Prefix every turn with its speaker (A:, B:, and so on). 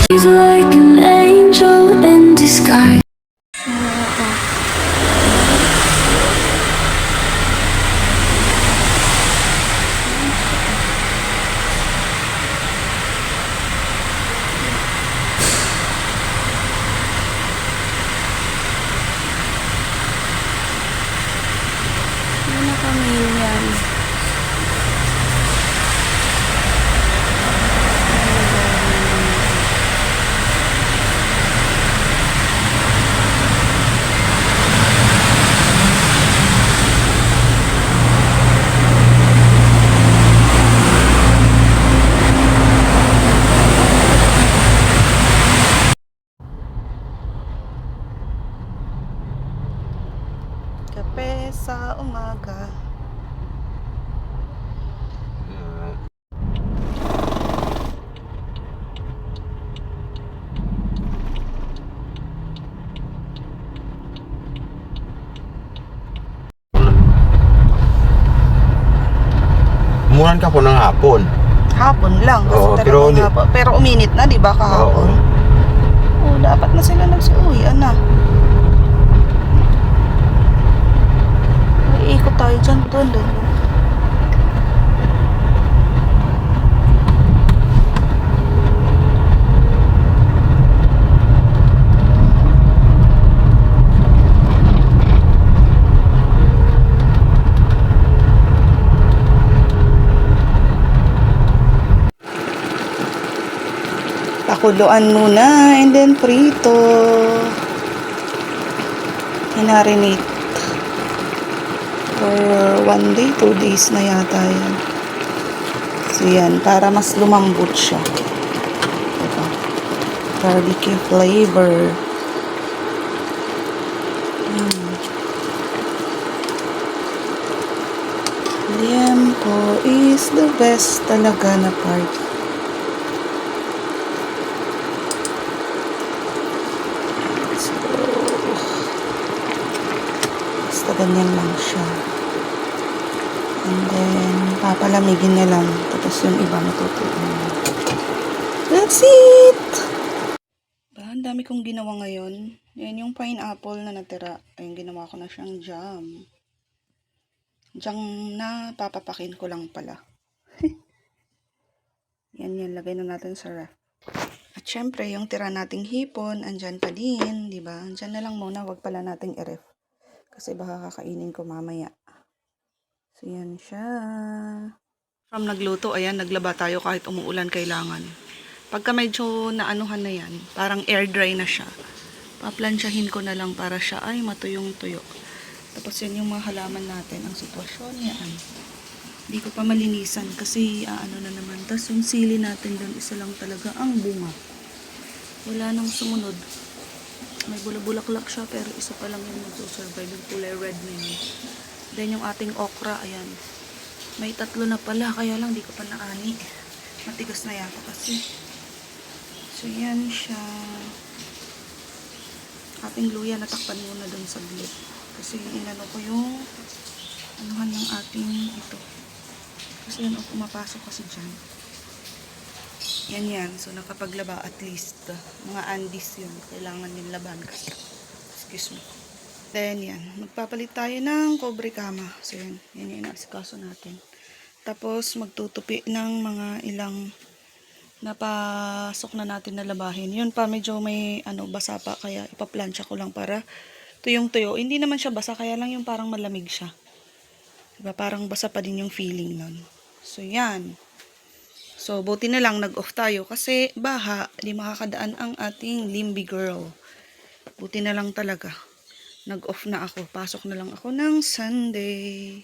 A: He's like an angel in disguise.
B: Ano kami yan? Kape sa umaga.
C: Umulan ka po ng hapon.
B: Hapon lang kasi
C: Oo,
B: talagang hapon. Pero uminit na, di ba, kahapon? Oo, dapat na sila nagsiuwian na. Iikot tayo dyan, doon. Pakuluan muna and then prito. Hinarinate. For 1 day, 2 days na yata yan. So yan, para mas lumambot siya. Diba? Barbecue flavor. Liempo is the best talaga na part. So, basta ganyan lang siya. And then, papalamigin na lang. Tapos yung iba matutuin. That's it! Ang dami kong ginawa ngayon. Yan yung pineapple na natira. Ayun, ginawa ko na siyang jam. Jam na papapakin ko lang pala. Yan, lagay na natin sa ref. At syempre, yung tira nating hipon, andyan pa din, di ba? Andyan na lang muna, wag pala nating i-ref. Kasi baka kakainin ko mamaya. So, yan siya. From nagluto, ayan, naglaba tayo kahit umuulan kailangan. Pagka medyo naanuhan na yan, parang air dry na siya. Paplansyahin ko na lang para siya ay matuyong-tuyo. Tapos yan yung mga halaman natin, ang sitwasyon yan. Hindi ko pa malinisan kasi ano na naman. Tapos yung sili natin doon, isa lang talaga ang bunga. Wala nang sumunod. May bulabulaklak siya pero isa pa lang yung magsusurvive. Yung kulay red na yun. Then yung ating okra, ayan. May 3 na pala, kaya lang di ko pa naani. Matigas na yata kasi. So yan siya. Ating luya, natakpan muna doon sa glit. Kasi inano ko yung anuhan ng ating ito. Kasi yan, pumapasok kasi dyan. Yan. So, nakapaglaba at least. Mga andis yun. Kailangan din laban kasi. Excuse me. Then, yan. Magpapalit tayo ng cobre kama. So, yan. Yan yung inasikaso natin. Tapos, magtutupi ng mga ilang napasok na natin na labahin. Yun pa, medyo may basa pa. Kaya, ipaplansya ko lang para tuyong-tuyo. Hindi naman siya basa. Kaya lang yung parang malamig siya. Diba? Parang basa pa din yung feeling nun. So, yan. So, buti na lang nag-off tayo kasi baha, di makakadaan ang ating Limby girl. Buti na lang talaga. Nag-off na ako. Pasok na lang ako ng Sunday.